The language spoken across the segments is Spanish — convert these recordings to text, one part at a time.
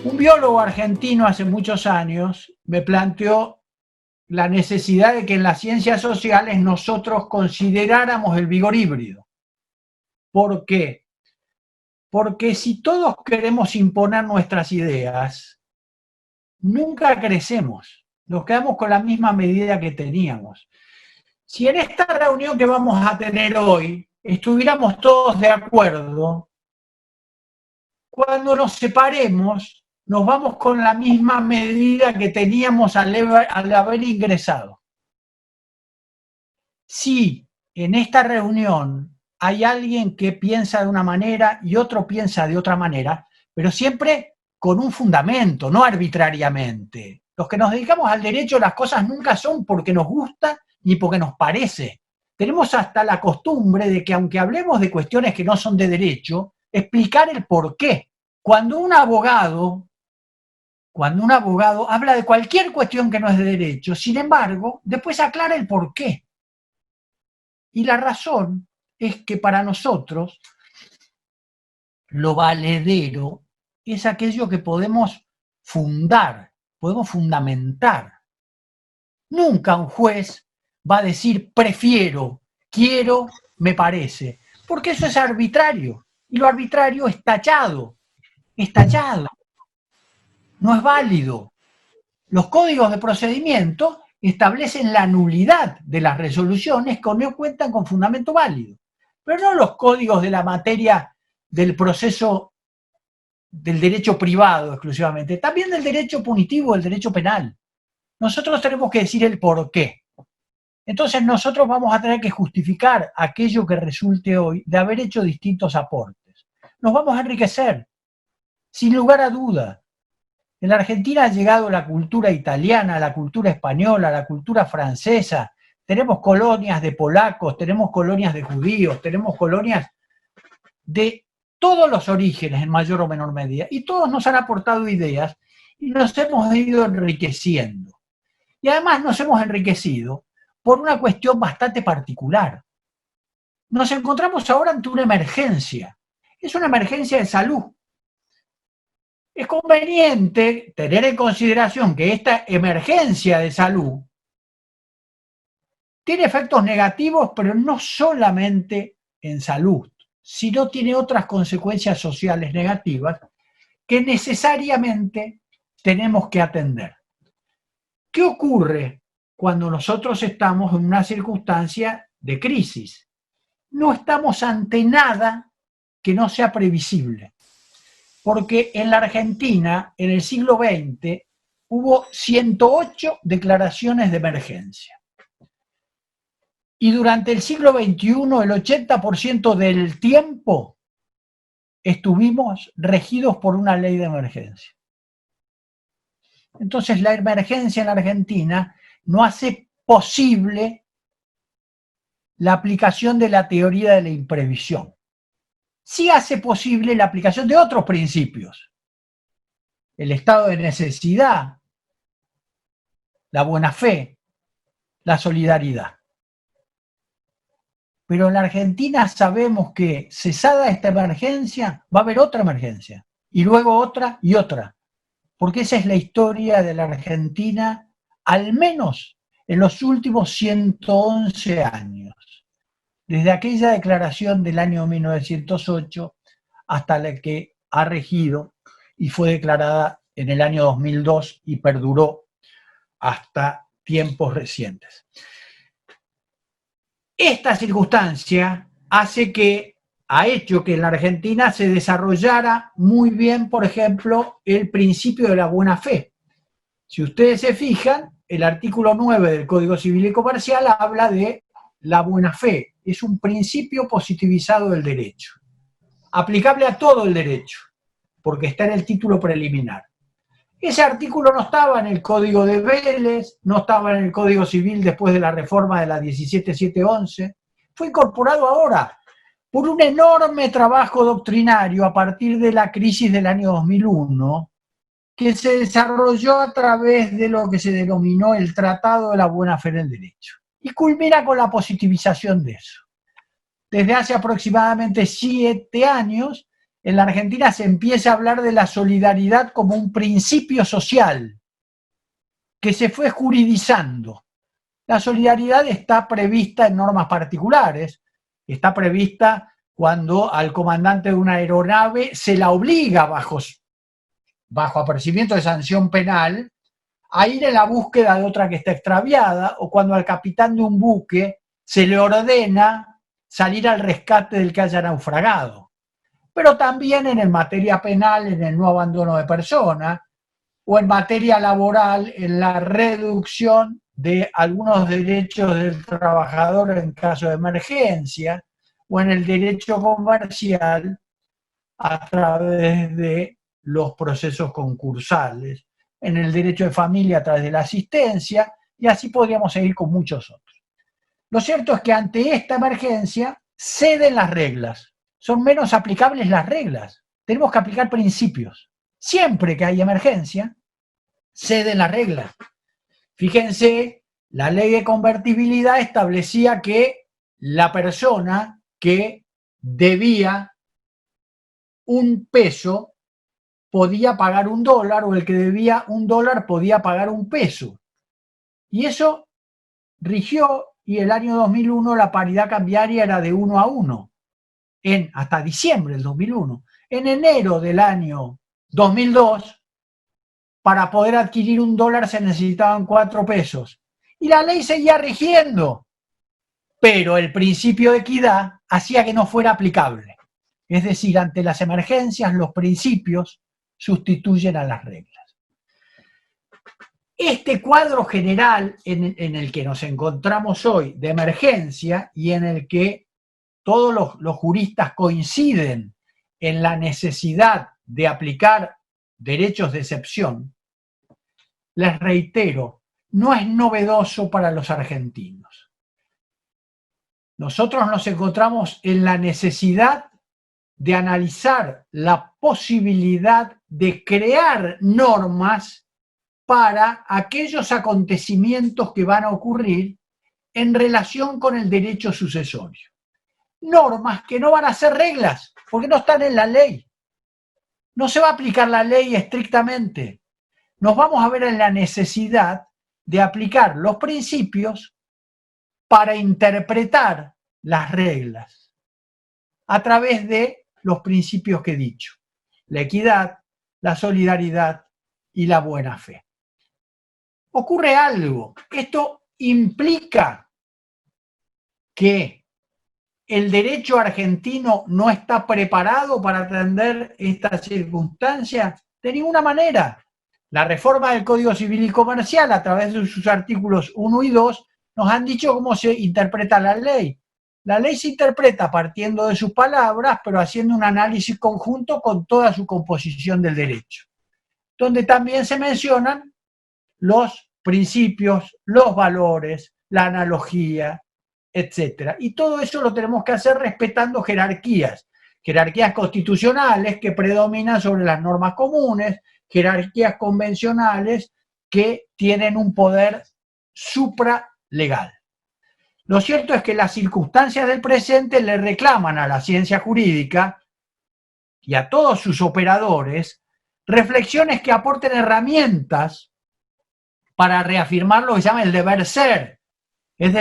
Un biólogo argentino hace muchos años me planteó la necesidad de que en las ciencias sociales nosotros consideráramos el vigor híbrido. ¿Por qué? Porque si todos queremos imponer nuestras ideas, nunca crecemos, nos quedamos con la misma medida que teníamos. Si en esta reunión que vamos a tener hoy estuviéramos todos de acuerdo, cuando nos separemos, nos vamos con la misma medida que teníamos al haber ingresado. Si en esta reunión hay alguien que piensa de una manera y otro piensa de otra manera, pero siempre con un fundamento, no arbitrariamente. Los que nos dedicamos al derecho, las cosas nunca son porque nos gusta ni porque nos parece. Tenemos hasta la costumbre de que aunque hablemos de cuestiones que no son de derecho, explicar el por qué. Cuando un abogado habla de cualquier cuestión que no es de derecho, sin embargo, después aclara el por qué. Y la razón es que para nosotros lo valedero es aquello que podemos fundar, podemos fundamentar. Nunca un juez va a decir prefiero, quiero, me parece, porque eso es arbitrario. Y lo arbitrario es tachado, no es válido. Los códigos de procedimiento establecen la nulidad de las resoluciones que no cuentan con fundamento válido, pero no los códigos de la materia del proceso del derecho privado exclusivamente, también del derecho punitivo, del derecho penal. Nosotros tenemos que decir el por qué. Entonces nosotros vamos a tener que justificar aquello que resulte hoy de haber hecho distintos aportes. Nos vamos a enriquecer, sin lugar a duda. En la Argentina ha llegado la cultura italiana, la cultura española, la cultura francesa. Tenemos colonias de polacos, tenemos colonias de judíos, tenemos colonias de todos los orígenes en mayor o menor medida. Y todos nos han aportado ideas y nos hemos ido enriqueciendo. Y además nos hemos enriquecido por una cuestión bastante particular. Nos encontramos ahora ante una emergencia. Es una emergencia de salud. Es conveniente tener en consideración que esta emergencia de salud tiene efectos negativos, pero no solamente en salud, sino tiene otras consecuencias sociales negativas que necesariamente tenemos que atender. ¿Qué ocurre cuando nosotros estamos en una circunstancia de crisis? No estamos ante nada que no sea previsible. Porque en la Argentina, en el siglo XX, hubo 108 declaraciones de emergencia. Y durante el siglo XXI, el 80% del tiempo estuvimos regidos por una ley de emergencia. Entonces, la emergencia en la Argentina no hace posible la aplicación de la teoría de la imprevisión. Sí hace posible la aplicación de otros principios. El estado de necesidad, la buena fe, la solidaridad. Pero en la Argentina sabemos que cesada esta emergencia, va a haber otra emergencia, y luego otra y otra, porque esa es la historia de la Argentina, al menos en los últimos 111 años, desde aquella declaración del año 1908 hasta la que ha regido y fue declarada en el año 2002 y perduró hasta tiempos recientes. Esta circunstancia ha hecho que en la Argentina se desarrollara muy bien, por ejemplo, el principio de la buena fe. Si ustedes se fijan, el artículo 9 del Código Civil y Comercial habla de la buena fe. Es un principio positivizado del derecho, aplicable a todo el derecho, porque está en el título preliminar. Ese artículo no estaba en el Código de Vélez, no estaba en el Código Civil después de la reforma de la 17711, fue incorporado ahora por un enorme trabajo doctrinario a partir de la crisis del año 2001, que se desarrolló a través de lo que se denominó el Tratado de la Buena Fe en el Derecho. Y culmina con la positivización de eso. Desde hace aproximadamente 7 años, en la Argentina se empieza a hablar de la solidaridad como un principio social que se fue juridizando. La solidaridad está prevista en normas particulares, está prevista cuando al comandante de una aeronave se la obliga bajo apercibimiento de sanción penal a ir en la búsqueda de otra que está extraviada, o cuando al capitán de un buque se le ordena salir al rescate del que haya naufragado. Pero también en materia penal, en el no abandono de persona, o en materia laboral, en la reducción de algunos derechos del trabajador en caso de emergencia, o en el derecho comercial a través de los procesos concursales, en el derecho de familia a través de la asistencia, y así podríamos seguir con muchos otros. Lo cierto es que ante esta emergencia ceden las reglas, son menos aplicables las reglas, tenemos que aplicar principios. Siempre que hay emergencia, ceden las reglas. Fíjense, la ley de convertibilidad establecía que la persona que debía un peso podía pagar $1, o el que debía $1 podía pagar un peso. Y eso rigió, y el año 2001 la paridad cambiaria era de 1 a 1, hasta diciembre del 2001. En enero del año 2002, para poder adquirir $1 se necesitaban 4 pesos. Y la ley seguía rigiendo, pero el principio de equidad hacía que no fuera aplicable. Es decir, ante las emergencias, los principios sustituyen a las reglas. Este cuadro general en el que nos encontramos hoy de emergencia, y en el que todos los juristas coinciden en la necesidad de aplicar derechos de excepción, les reitero, no es novedoso para los argentinos. Nosotros nos encontramos en la necesidad de analizar la posibilidad de crear normas para aquellos acontecimientos que van a ocurrir en relación con el derecho sucesorio. Normas que no van a ser reglas, porque no están en la ley. No se va a aplicar la ley estrictamente. Nos vamos a ver en la necesidad de aplicar los principios para interpretar las reglas a través de los principios que he dicho: la equidad, la solidaridad y la buena fe. Ocurre algo. Esto implica que el derecho argentino no está preparado para atender estas circunstancias de ninguna manera. La reforma del Código Civil y Comercial, a través de sus artículos 1 y 2, nos han dicho cómo se interpreta la ley. La ley se interpreta partiendo de sus palabras, pero haciendo un análisis conjunto con toda su composición del derecho, donde también se mencionan los principios, los valores, la analogía, etc. Y todo eso lo tenemos que hacer respetando jerarquías constitucionales que predominan sobre las normas comunes, jerarquías convencionales que tienen un poder supralegal. Lo cierto es que las circunstancias del presente le reclaman a la ciencia jurídica y a todos sus operadores reflexiones que aporten herramientas para reafirmar lo que se llama el deber ser, es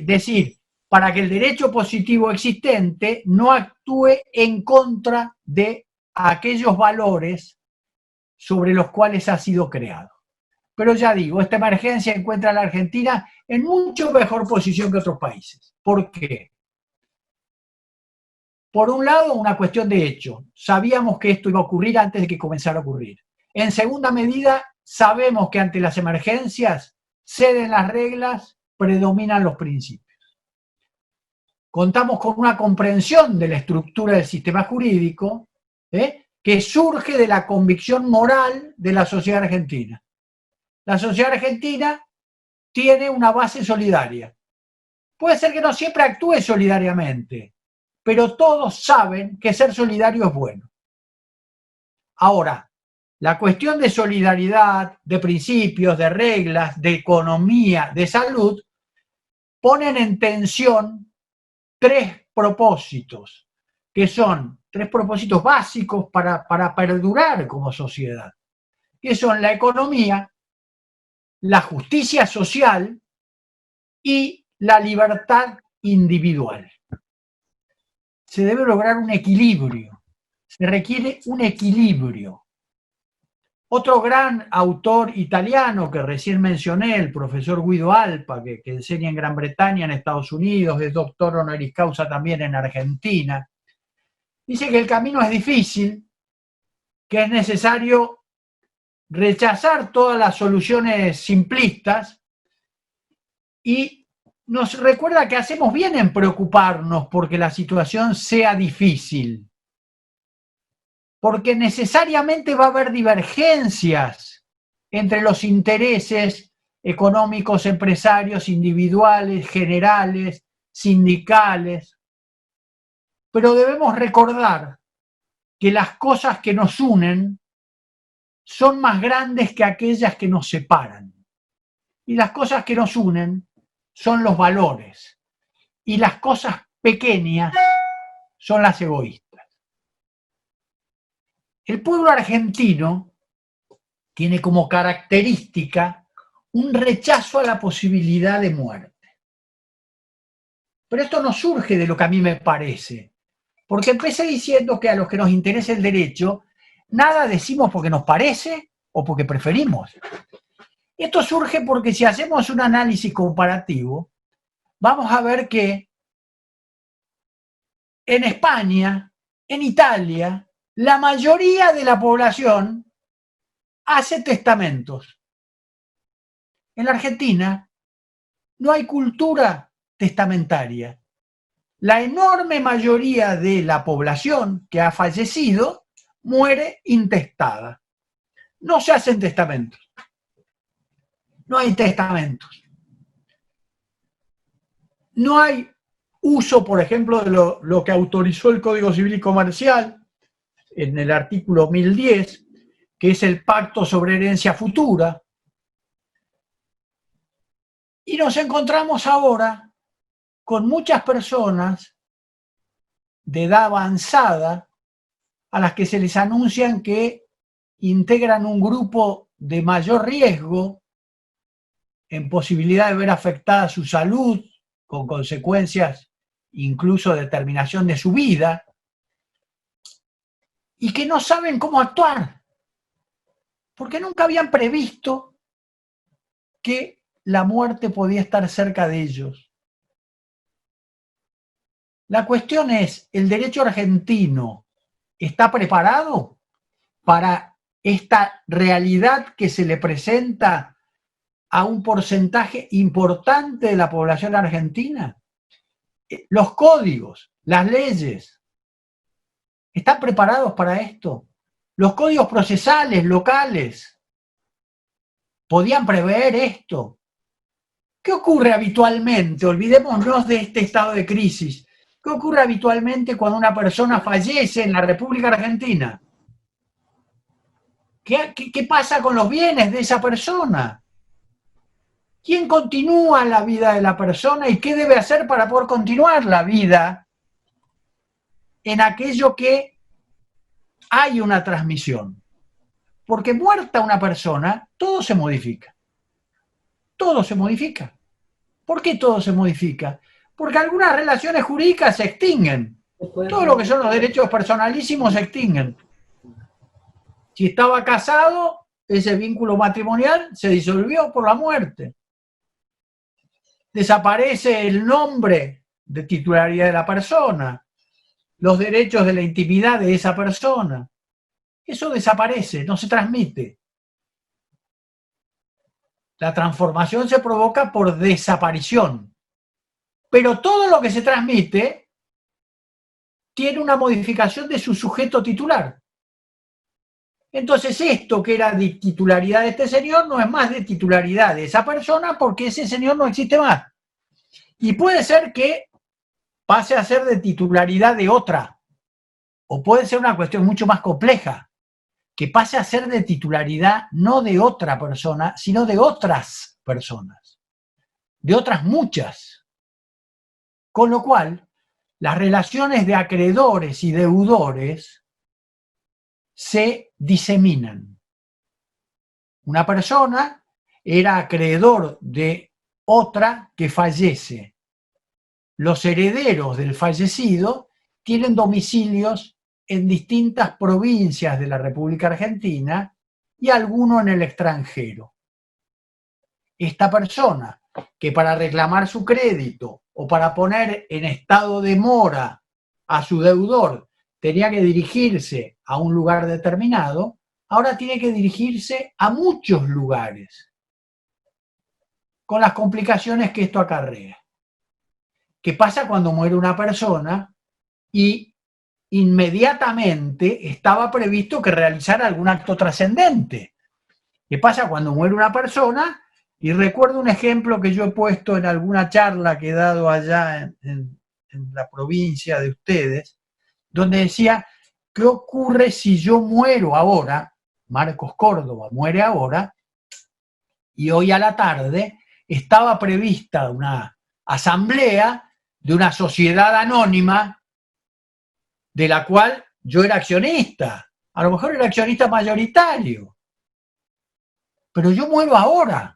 decir, para que el derecho positivo existente no actúe en contra de aquellos valores sobre los cuales ha sido creado. Pero ya digo, esta emergencia encuentra a la Argentina en mucho mejor posición que otros países. ¿Por qué? Por un lado, una cuestión de hecho. Sabíamos que esto iba a ocurrir antes de que comenzara a ocurrir. En segunda medida, sabemos que ante las emergencias ceden las reglas, predominan los principios. Contamos con una comprensión de la estructura del sistema jurídico que surge de la convicción moral de la sociedad argentina. La sociedad argentina tiene una base solidaria. Puede ser que no siempre actúe solidariamente, pero todos saben que ser solidario es bueno. Ahora, la cuestión de solidaridad, de principios, de reglas, de economía, de salud, ponen en tensión 3 propósitos que son 3 propósitos básicos para perdurar como sociedad, que son la economía, la justicia social y la libertad individual. Se debe lograr un equilibrio, se requiere un equilibrio. Otro gran autor italiano que recién mencioné, el profesor Guido Alpa, que enseña en Gran Bretaña, en Estados Unidos, es doctor honoris causa también en Argentina, dice que el camino es difícil, que es necesario rechazar todas las soluciones simplistas y nos recuerda que hacemos bien en preocuparnos porque la situación sea difícil, porque necesariamente va a haber divergencias entre los intereses económicos, empresarios, individuales, generales, sindicales, pero debemos recordar que las cosas que nos unen son más grandes que aquellas que nos separan. Y las cosas que nos unen son los valores. Y las cosas pequeñas son las egoístas. El pueblo argentino tiene como característica un rechazo a la posibilidad de muerte. Pero esto no surge de lo que a mí me parece, porque empecé diciendo que a los que nos interesa el derecho, nada decimos porque nos parece o porque preferimos. Esto surge porque si hacemos un análisis comparativo, vamos a ver que en España, en Italia, la mayoría de la población hace testamentos. En la Argentina no hay cultura testamentaria. La enorme mayoría de la población que ha fallecido muere intestada. No se hacen testamentos. No hay testamentos. No hay uso, por ejemplo, de lo que autorizó el Código Civil y Comercial en el artículo 1010, que es el pacto sobre herencia futura. Y nos encontramos ahora con muchas personas de edad avanzada a las que se les anuncian que integran un grupo de mayor riesgo en posibilidad de ver afectada su salud, con consecuencias incluso de terminación de su vida, y que no saben cómo actuar, porque nunca habían previsto que la muerte podía estar cerca de ellos. La cuestión es, ¿el derecho argentino está preparado para esta realidad que se le presenta a un porcentaje importante de la población argentina? Los códigos, las leyes, ¿están preparados para esto? Los códigos procesales locales podían prever esto. ¿Qué ocurre habitualmente? Olvidémonos de este estado de crisis. ¿Qué ocurre habitualmente cuando una persona fallece en la República Argentina? ¿Qué pasa con los bienes de esa persona? ¿Quién continúa la vida de la persona y qué debe hacer para poder continuar la vida en aquello que hay una transmisión? Porque muerta una persona, todo se modifica. Todo se modifica. ¿Por qué todo se modifica? Porque algunas relaciones jurídicas se extinguen. Todo lo que son los derechos personalísimos se extinguen. Si estaba casado, ese vínculo matrimonial se disolvió por la muerte. Desaparece el nombre de titularidad de la persona, los derechos de la intimidad de esa persona. Eso desaparece, no se transmite. La transformación se provoca por desaparición. Pero todo lo que se transmite tiene una modificación de su sujeto titular. Entonces esto que era de titularidad de este señor no es más de titularidad de esa persona porque ese señor no existe más. Y puede ser que pase a ser de titularidad de otra. O puede ser una cuestión mucho más compleja, que pase a ser de titularidad no de otra persona, sino de otras personas. De otras muchas. Con lo cual, las relaciones de acreedores y deudores se diseminan. Una persona era acreedor de otra que fallece. Los herederos del fallecido tienen domicilios en distintas provincias de la República Argentina y alguno en el extranjero. Esta persona que para reclamar su crédito o para poner en estado de mora a su deudor tenía que dirigirse a un lugar determinado, ahora tiene que dirigirse a muchos lugares, con las complicaciones que esto acarrea. ¿Qué pasa cuando muere una persona y inmediatamente estaba previsto que realizara algún acto trascendente? ¿Qué pasa cuando muere una persona? Y recuerdo un ejemplo que yo he puesto en alguna charla que he dado allá en la provincia de ustedes, donde decía, ¿qué ocurre si yo muero ahora? Marcos Córdoba muere ahora, y hoy a la tarde estaba prevista una asamblea de una sociedad anónima de la cual yo era accionista, a lo mejor era accionista mayoritario, pero yo muero ahora.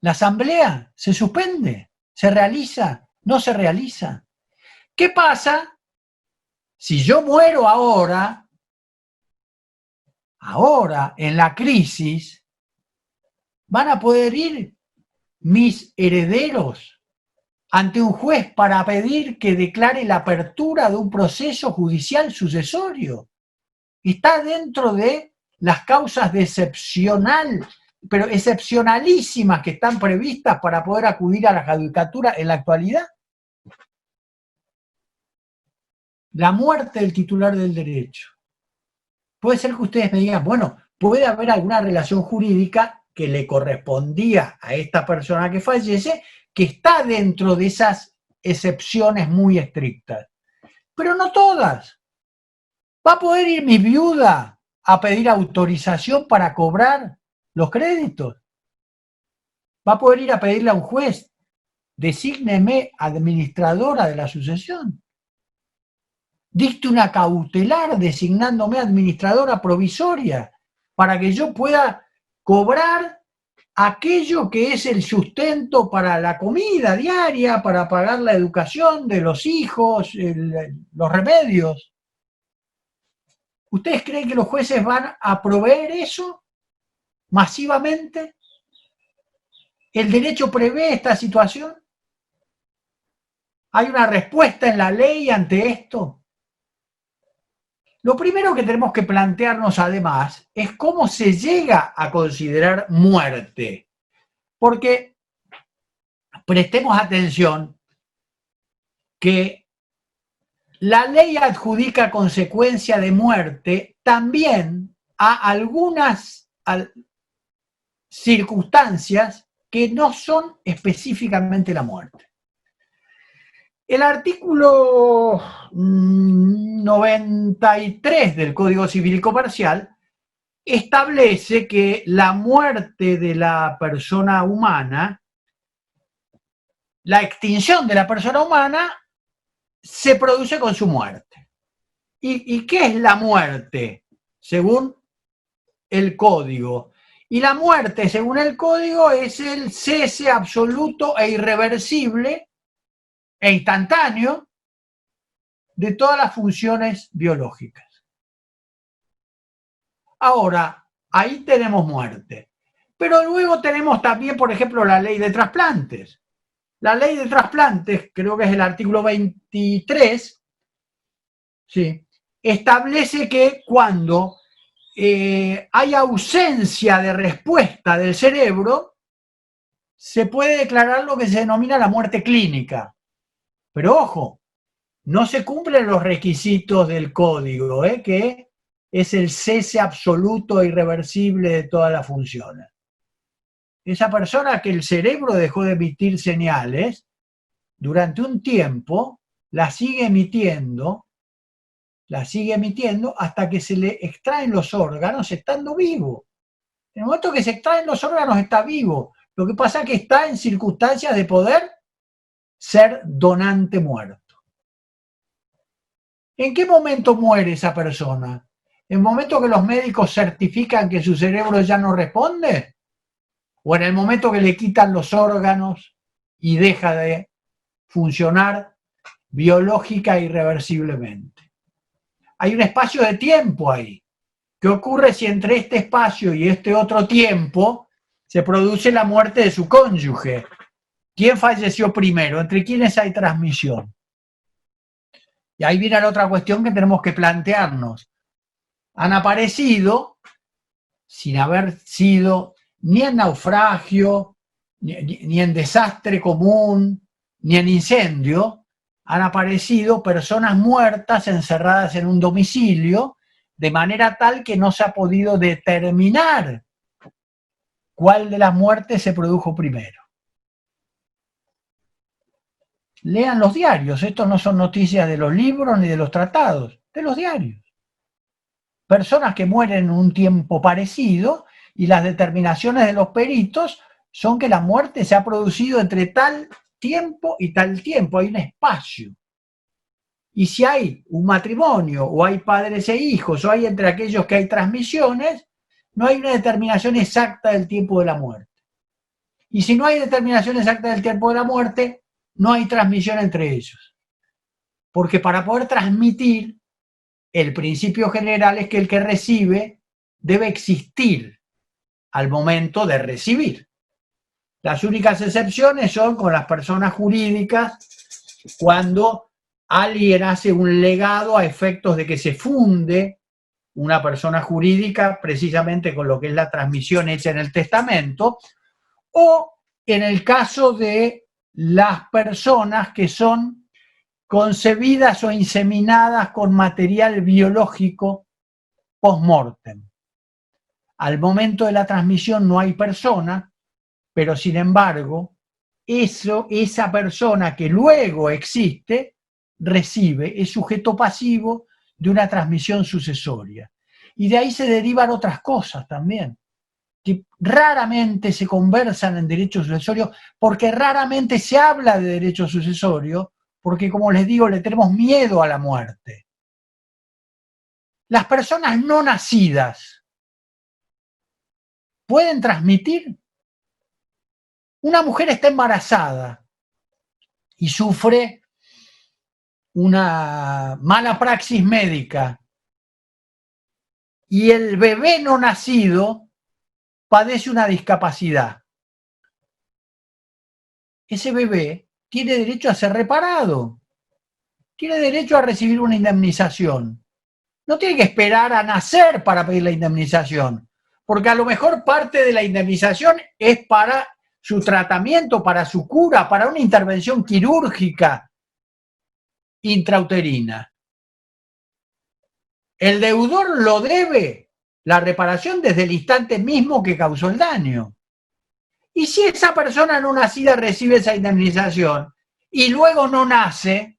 La asamblea se suspende, se realiza, no se realiza. ¿Qué pasa si yo muero ahora en la crisis? ¿Van a poder ir mis herederos ante un juez para pedir que declare la apertura de un proceso judicial sucesorio? Está dentro de las causas de excepcional, pero excepcionalísimas que están previstas para poder acudir a la judicatura en la actualidad. La muerte del titular del derecho. Puede ser que ustedes me digan, bueno, puede haber alguna relación jurídica que le correspondía a esta persona que fallece, que está dentro de esas excepciones muy estrictas. Pero no todas. ¿Va a poder ir mi viuda a pedir autorización para cobrar los créditos? ¿Va a poder ir a pedirle a un juez, desígneme administradora de la sucesión? Dicte una cautelar designándome administradora provisoria para que yo pueda cobrar aquello que es el sustento para la comida diaria, para pagar la educación de los hijos, los remedios. ¿Ustedes creen que los jueces van a proveer eso masivamente? ¿El derecho prevé esta situación? ¿Hay una respuesta en la ley ante esto? Lo primero que tenemos que plantearnos además es cómo se llega a considerar muerte. Porque prestemos atención que la ley adjudica consecuencia de muerte también a algunas circunstancias que no son específicamente la muerte. El artículo 93 del Código Civil y Comercial establece que la muerte de la persona humana, la extinción de la persona humana, se produce con su muerte. ¿Y qué es la muerte? Según el Código. Y la muerte, según el Código, es el cese absoluto e irreversible e instantáneo de todas las funciones biológicas. Ahora, ahí tenemos muerte. Pero luego tenemos también, por ejemplo, la ley de trasplantes. La ley de trasplantes, creo que es el artículo 23, ¿sí?, establece que cuando hay ausencia de respuesta del cerebro, se puede declarar lo que se denomina la muerte clínica. Pero ojo, no se cumplen los requisitos del código, que es el cese absoluto e irreversible de todas las funciones. Esa persona que el cerebro dejó de emitir señales, durante un tiempo la sigue emitiendo hasta que se le extraen los órganos estando vivo. En el momento que se extraen los órganos está vivo. Lo que pasa es que está en circunstancias de poder ser donante muerto. ¿En qué momento muere esa persona? ¿En el momento que los médicos certifican que su cerebro ya no responde? ¿O en el momento que le quitan los órganos y deja de funcionar biológica irreversiblemente? Hay un espacio de tiempo ahí. ¿Qué ocurre si entre este espacio y este otro tiempo se produce la muerte de su cónyuge? ¿Quién falleció primero? ¿Entre quiénes hay transmisión? Y ahí viene la otra cuestión que tenemos que plantearnos. Han aparecido, sin haber sido ni en naufragio, ni en desastre común, ni en incendio, han aparecido personas muertas encerradas en un domicilio, de manera tal que no se ha podido determinar cuál de las muertes se produjo primero. Lean los diarios, estos no son noticias de los libros ni de los tratados, de los diarios. Personas que mueren en un tiempo parecido y las determinaciones de los peritos son que la muerte se ha producido entre tal tiempo y tal tiempo, hay un espacio. Y si hay un matrimonio o hay padres e hijos o hay entre aquellos que hay transmisiones, no hay una determinación exacta del tiempo de la muerte. Y si no hay determinación exacta del tiempo de la muerte, no hay transmisión entre ellos. Porque para poder transmitir, el principio general es que el que recibe debe existir al momento de recibir. Las únicas excepciones son con las personas jurídicas, cuando alguien hace un legado a efectos de que se funde una persona jurídica precisamente con lo que es la transmisión hecha en el testamento, o en el caso de las personas que son concebidas o inseminadas con material biológico post-mortem. Al momento de la transmisión no hay persona, pero sin embargo, esa persona que luego existe, recibe, es sujeto pasivo de una transmisión sucesoria. Y de ahí se derivan otras cosas también, que raramente se conversan en derecho sucesorio, porque raramente se habla de derecho sucesorio, porque como les digo, le tenemos miedo a la muerte. Las personas no nacidas pueden transmitir. Una mujer está embarazada y sufre una mala praxis médica y el bebé no nacido padece una discapacidad. Ese bebé tiene derecho a ser reparado, tiene derecho a recibir una indemnización. No tiene que esperar a nacer para pedir la indemnización, porque a lo mejor parte de la indemnización es para su tratamiento, para su cura, para una intervención quirúrgica intrauterina. El deudor lo debe la reparación desde el instante mismo que causó el daño. Y si esa persona no nacida recibe esa indemnización y luego no nace,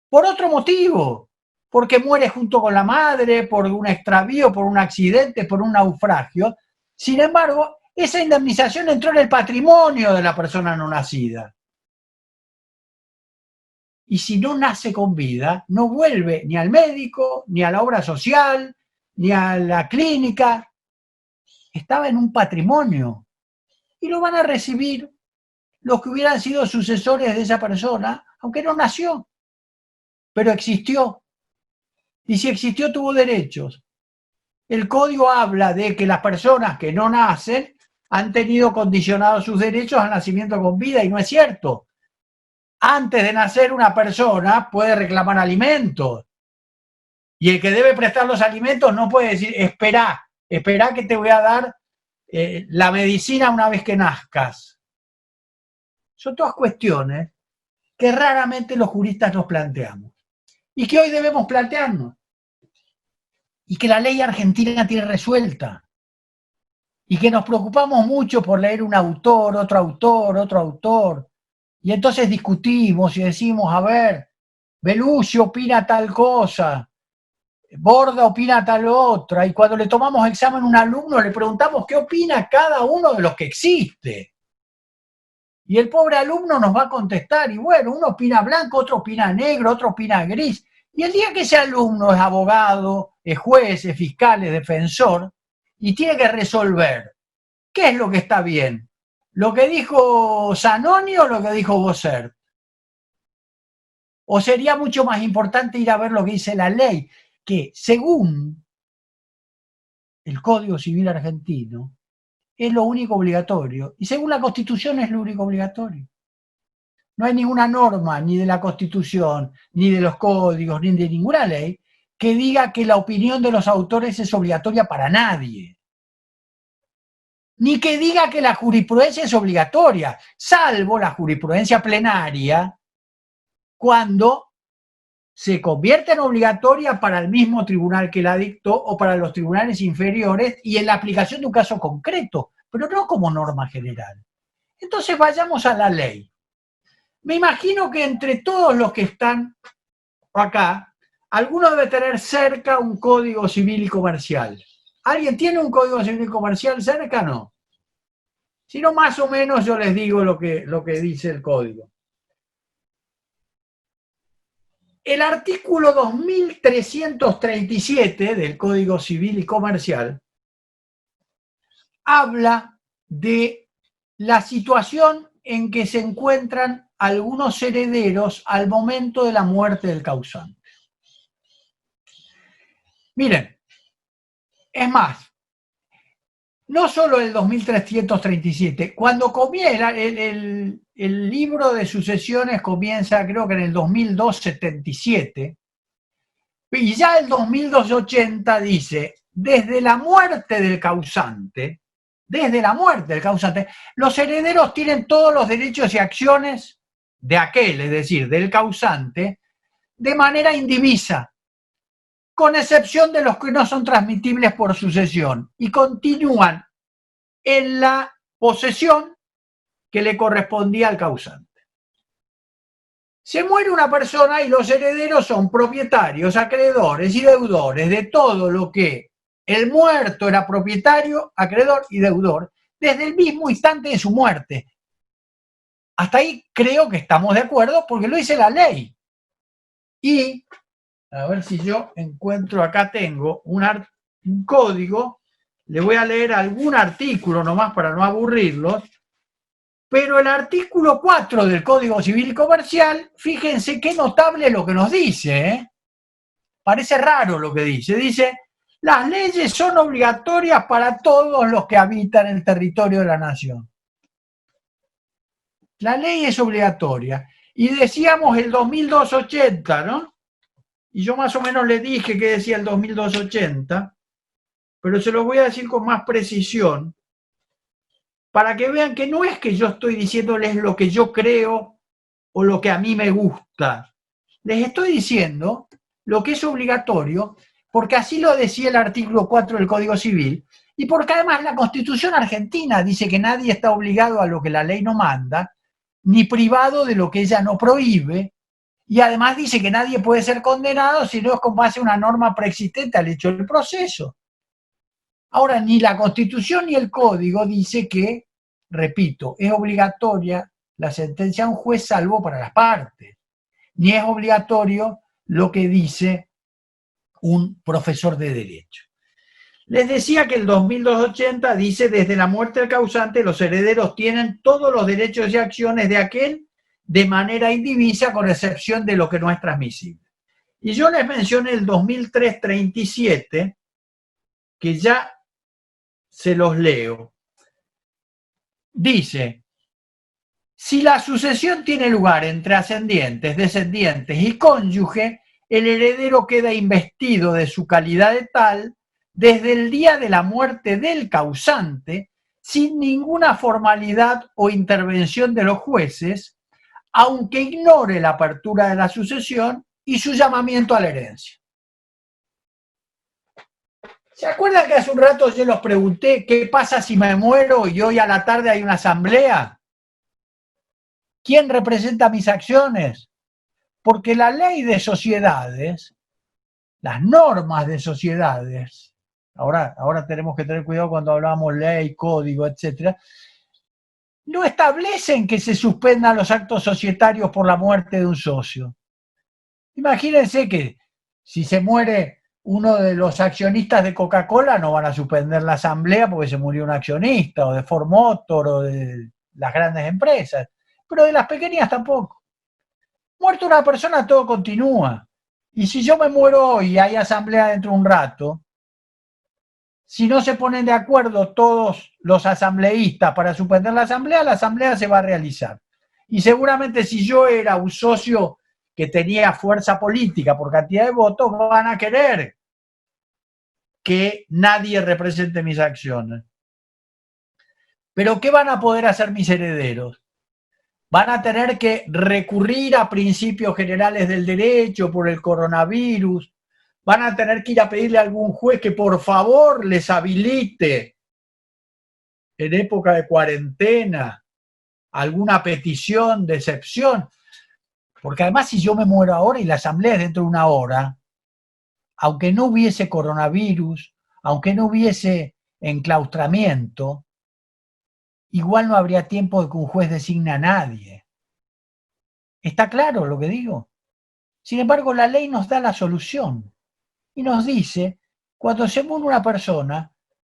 por otro motivo, porque muere junto con la madre, por un extravío, por un accidente, por un naufragio, sin embargo, esa indemnización entró en el patrimonio de la persona no nacida. Y si no nace con vida, no vuelve ni al médico, ni a la obra social, ni a la clínica. Estaba en un patrimonio. Y lo van a recibir los que hubieran sido sucesores de esa persona, aunque no nació, pero existió. Y si existió, tuvo derechos. El código habla de que las personas que no nacen han tenido condicionados sus derechos al nacimiento con vida, y no es cierto. Antes de nacer una persona puede reclamar alimentos. Y el que debe prestar los alimentos no puede decir, espera que te voy a dar la medicina una vez que nazcas. Son todas cuestiones que raramente los juristas nos planteamos y que hoy debemos plantearnos y que la ley argentina tiene resuelta y que nos preocupamos mucho por leer un autor, otro autor, y entonces discutimos y decimos, a ver, Belucci opina tal cosa, Borda opina tal otra, y cuando le tomamos examen a un alumno le preguntamos qué opina cada uno de los que existe. Y el pobre alumno nos va a contestar, y bueno, uno opina blanco, otro opina negro, otro opina gris, Y el día que ese alumno es abogado, es juez, es fiscal, es defensor, y tiene que resolver qué es lo que está bien, lo que dijo Zanoni o lo que dijo Bossert. O sería mucho más importante ir a ver lo que dice la ley, que según el Código Civil argentino es lo único obligatorio, y según la Constitución es lo único obligatorio. No hay ninguna norma, ni de la Constitución, ni de los códigos, ni de ninguna ley, que diga que la opinión de los autores es obligatoria para nadie. Ni que diga que la jurisprudencia es obligatoria, salvo la jurisprudencia plenaria, cuando se convierte en obligatoria para el mismo tribunal que la dictó o para los tribunales inferiores y en la aplicación de un caso concreto, pero no como norma general. Entonces vayamos a la ley. Me imagino que entre todos los que están acá, alguno debe tener cerca un código civil y comercial. ¿Alguien tiene un código civil y comercial cerca? No. Si no, más o menos yo les digo lo que dice el código. El artículo 2337 del Código Civil y Comercial habla de la situación en que se encuentran algunos herederos al momento de la muerte del causante. Miren, es más, no solo el 2337, cuando comienza el libro de sucesiones comienza creo que en el 2277, y ya el 2280 dice, desde la muerte del causante, los herederos tienen todos los derechos y acciones de aquel, es decir, del causante, de manera indivisa, con excepción de los que no son transmitibles por sucesión, y continúan en la posesión que le correspondía al causante. Se muere una persona y los herederos son propietarios, acreedores y deudores de todo lo que el muerto era propietario, acreedor y deudor desde el mismo instante de su muerte. Hasta ahí creo que estamos de acuerdo porque lo dice la ley. Y, a ver si yo encuentro, acá tengo un código, le voy a leer algún artículo nomás para no aburrirlos, pero el artículo 4 del Código Civil y Comercial, fíjense qué notable lo que nos dice, ¿eh? Parece raro lo que dice. Dice, las leyes son obligatorias para todos los que habitan el territorio de la nación. La ley es obligatoria. Y decíamos el 2280, ¿no? Y yo más o menos le dije que decía el 2280, pero se lo voy a decir con más precisión, para que vean que no es que yo estoy diciéndoles lo que yo creo o lo que a mí me gusta. Les estoy diciendo lo que es obligatorio, porque así lo decía el artículo 4 del Código Civil, y porque además la Constitución argentina dice que nadie está obligado a lo que la ley no manda, ni privado de lo que ella no prohíbe, y además dice que nadie puede ser condenado si no es con base a una norma preexistente al hecho del proceso. Ahora, ni la Constitución ni el Código dice que, repito, es obligatoria la sentencia de un juez salvo para las partes, ni es obligatorio lo que dice un profesor de derecho. Les decía que el 2280 dice, desde la muerte del causante, los herederos tienen todos los derechos y acciones de aquel de manera indivisa, con excepción de lo que no es transmisible. Y yo les mencioné el 2337, que ya se los leo. Dice, si la sucesión tiene lugar entre ascendientes, descendientes y cónyuge, el heredero queda investido de su calidad de tal desde el día de la muerte del causante, sin ninguna formalidad o intervención de los jueces, aunque ignore la apertura de la sucesión y su llamamiento a la herencia. ¿Se acuerdan que hace un rato yo los pregunté qué pasa si me muero y hoy a la tarde hay una asamblea? ¿Quién representa mis acciones? Porque la ley de sociedades, las normas de sociedades, ahora tenemos que tener cuidado cuando hablamos ley, código, etcétera, no establecen que se suspendan los actos societarios por la muerte de un socio. Imagínense que Si se muere uno de los accionistas de Coca-Cola, no van a suspender la asamblea porque se murió un accionista, o de Ford Motor, o de las grandes empresas. Pero de las pequeñas tampoco. Muerto una persona, todo continúa. Y si yo me muero hoy y hay asamblea dentro de un rato, si no se ponen de acuerdo todos los asambleístas para suspender la asamblea se va a realizar. Y seguramente si yo era un socio que tenía fuerza política por cantidad de votos, van a querer que nadie represente mis acciones. Pero ¿qué van a poder hacer mis herederos? Van a tener que recurrir a principios generales del derecho por el coronavirus, van a tener que ir a pedirle a algún juez que por favor les habilite en época de cuarentena alguna petición de excepción, porque además si yo me muero ahora y la asamblea es dentro de una hora, aunque no hubiese coronavirus, aunque no hubiese enclaustramiento, igual no habría tiempo de que un juez designe a nadie. ¿Está claro lo que digo? Sin embargo, la ley nos da la solución y nos dice, cuando se muere una persona,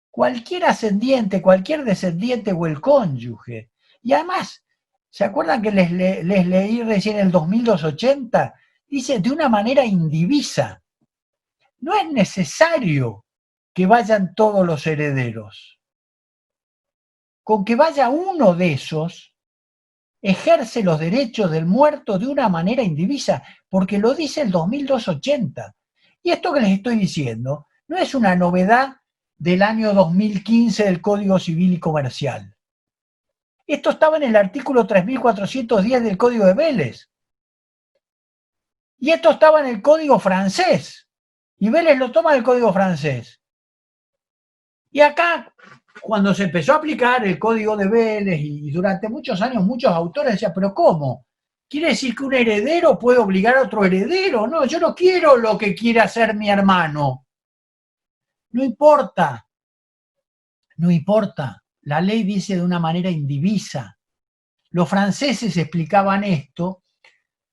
cualquier ascendiente, cualquier descendiente o el cónyuge, y además, ¿se acuerdan que les leí recién el 2280? Dice de una manera indivisa. No es necesario que vayan todos los herederos. Con que vaya uno de esos, ejerce los derechos del muerto de una manera indivisa, porque lo dice el 2280. Y esto que les estoy diciendo no es una novedad del año 2015 del Código Civil y Comercial. Esto estaba en el artículo 3410 del Código de Vélez. Y esto estaba en el Código francés. Y Vélez lo toma del Código francés. Y acá, cuando se empezó a aplicar el Código de Vélez, y durante muchos años muchos autores decían, ¿pero cómo? ¿Quiere decir que un heredero puede obligar a otro heredero? No, yo no quiero lo que quiere hacer mi hermano. No importa, no importa. La ley dice de una manera indivisa. Los franceses explicaban esto,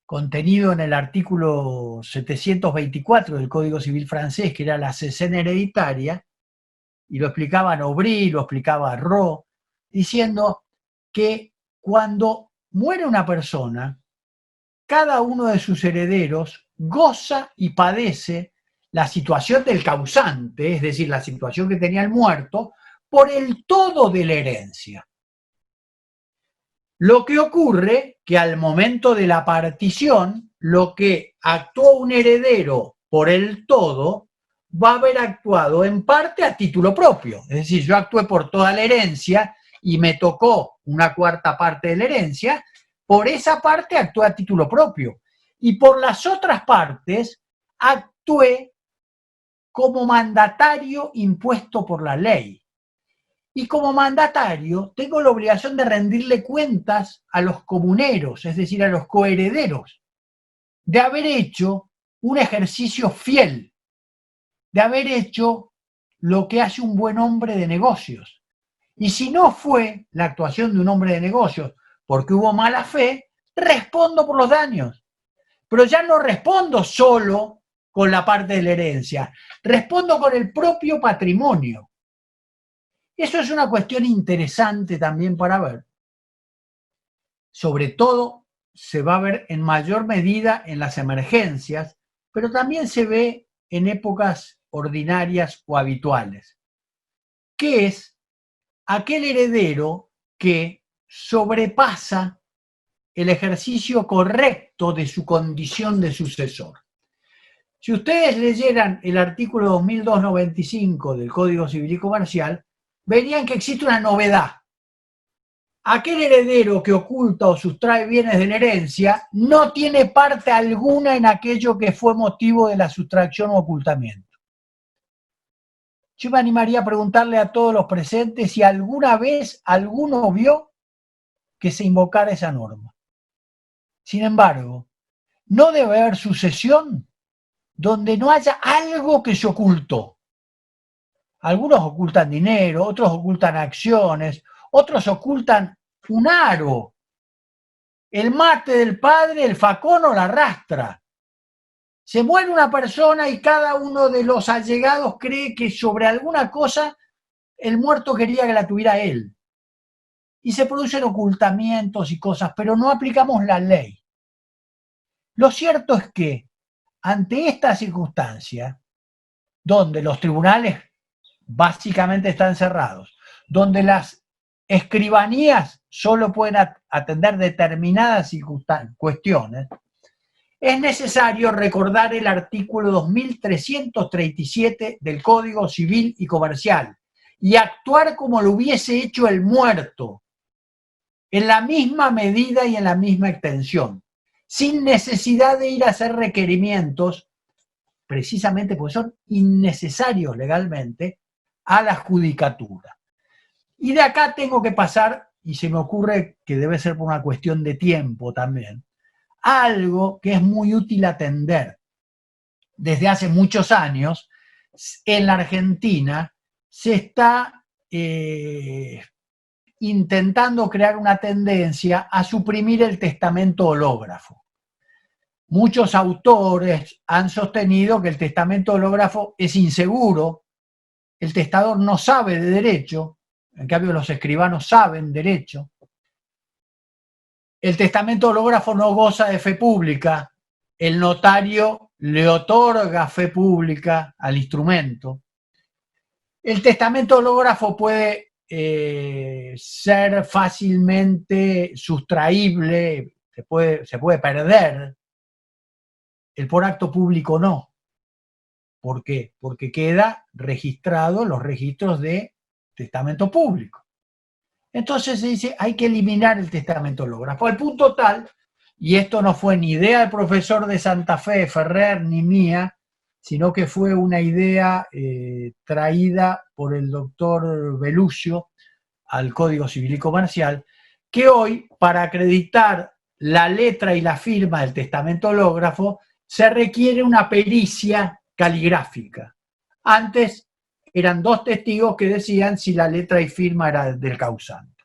contenido en el artículo 724 del Código Civil francés, que era la cesena hereditaria, y lo explicaban Aubry, lo explicaba Roe, diciendo que cuando muere una persona, cada uno de sus herederos goza y padece la situación del causante, es decir, la situación que tenía el muerto, por el todo de la herencia. Lo que ocurre que al momento de la partición, lo que actuó un heredero por el todo va a haber actuado en parte a título propio. Es decir, yo actué por toda la herencia y me tocó una cuarta parte de la herencia, por esa parte actué a título propio. Y por las otras partes actué como mandatario impuesto por la ley. Y como mandatario tengo la obligación de rendirle cuentas a los comuneros, es decir, a los coherederos, de haber hecho un ejercicio fiel, de haber hecho lo que hace un buen hombre de negocios. Y si no fue la actuación de un hombre de negocios porque hubo mala fe, respondo por los daños. Pero ya no respondo solo con la parte de la herencia, respondo con el propio patrimonio. Eso es una cuestión interesante también para ver. Sobre todo se va a ver en mayor medida en las emergencias, pero también se ve en épocas ordinarias o habituales, que es aquel heredero que sobrepasa el ejercicio correcto de su condición de sucesor. Si ustedes leyeran el artículo 2295 del Código Civil y Comercial, verían que existe una novedad. Aquel heredero que oculta o sustrae bienes de la herencia no tiene parte alguna en aquello que fue motivo de la sustracción o ocultamiento. Yo me animaría a preguntarle a todos los presentes si alguna vez alguno vio que se invocara esa norma. Sin embargo, no debe haber sucesión donde no haya algo que se ocultó. Algunos ocultan dinero, otros ocultan acciones, otros ocultan un aro. El mate del padre, el facón o la rastra. Se muere una persona y cada uno de los allegados cree que sobre alguna cosa el muerto quería que la tuviera él. Y se producen ocultamientos y cosas, pero no aplicamos la ley. Lo cierto es que ante esta circunstancia, donde los tribunales básicamente están cerrados, donde las escribanías solo pueden atender determinadas cuestiones, es necesario recordar el artículo 2337 del Código Civil y Comercial y actuar como lo hubiese hecho el muerto, en la misma medida y en la misma extensión, sin necesidad de ir a hacer requerimientos, precisamente porque son innecesarios legalmente, a la judicatura. Y de acá tengo que pasar, y se me ocurre que debe ser por una cuestión de tiempo también, algo que es muy útil atender. Desde hace muchos años, en la Argentina se está intentando crear una tendencia a suprimir el testamento hológrafo. Muchos autores han sostenido que el testamento hológrafo es inseguro, el testador no sabe de derecho, en cambio los escribanos saben derecho. El testamento hológrafo no goza de fe pública, el notario le otorga fe pública al instrumento. El testamento hológrafo puede ser fácilmente sustraíble, se puede perder. El por acto público no. ¿Por qué? Porque queda registrado en los registros de testamento público. Entonces se dice, hay que eliminar el testamento hológrafo, al punto tal, y esto no fue ni idea del profesor de Santa Fe, Ferrer, ni mía, sino que fue una idea traída por el doctor Belucio al Código Civil y Comercial, que hoy, para acreditar la letra y la firma del testamento hológrafo, se requiere una pericia caligráfica. Antes eran dos testigos que decían si la letra y firma era del causante.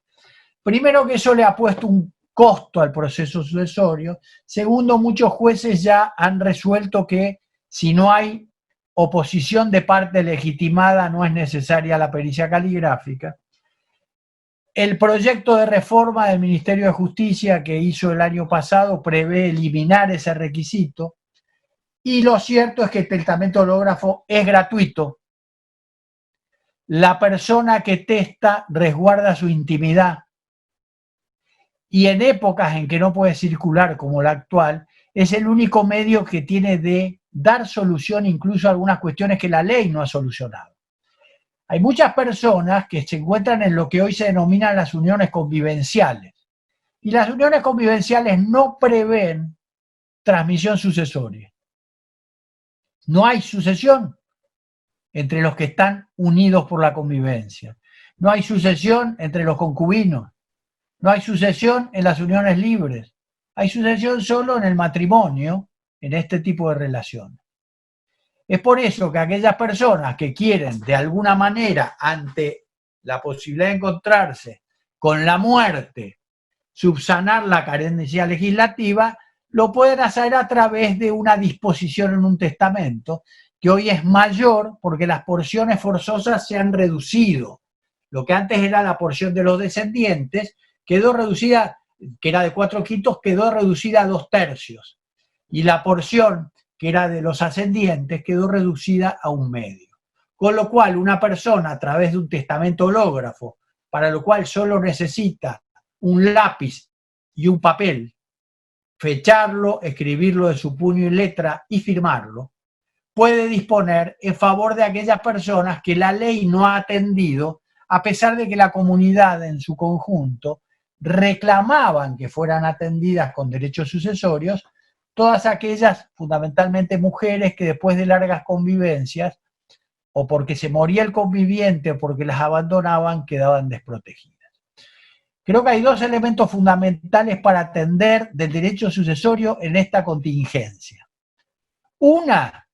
Primero, que eso le ha puesto un costo al proceso sucesorio. Segundo, muchos jueces ya han resuelto que si no hay oposición de parte legitimada no es necesaria la pericia caligráfica. El proyecto de reforma del Ministerio de Justicia que hizo el año pasado prevé eliminar ese requisito. Y lo cierto es que el testamento hológrafo es gratuito. La persona que testa resguarda su intimidad. Y en épocas en que no puede circular como la actual, es el único medio que tiene de dar solución incluso a algunas cuestiones que la ley no ha solucionado. Hay muchas personas que se encuentran en lo que hoy se denominan las uniones convivenciales. Y las uniones convivenciales no prevén transmisión sucesoria. No hay sucesión entre los que están unidos por la convivencia. No hay sucesión entre los concubinos. No hay sucesión en las uniones libres. Hay sucesión solo en el matrimonio, en este tipo de relaciones. Es por eso que aquellas personas que quieren de alguna manera, ante la posibilidad de encontrarse con la muerte, subsanar la carencia legislativa, lo pueden hacer a través de una disposición en un testamento, que hoy es mayor porque las porciones forzosas se han reducido. Lo que antes era la porción de los descendientes, quedó reducida, que era de 4/5, quedó reducida a 2/3. Y la porción que era de los ascendientes quedó reducida a 1/2. Con lo cual, una persona a través de un testamento hológrafo, para lo cual solo necesita un lápiz y un papel, fecharlo, escribirlo de su puño y letra y firmarlo, puede disponer en favor de aquellas personas que la ley no ha atendido, a pesar de que la comunidad en su conjunto reclamaban que fueran atendidas con derechos sucesorios, todas aquellas, fundamentalmente mujeres, que después de largas convivencias, o porque se moría el conviviente o porque las abandonaban, quedaban desprotegidas. Creo que hay dos elementos fundamentales para atender del derecho sucesorio en esta contingencia. Una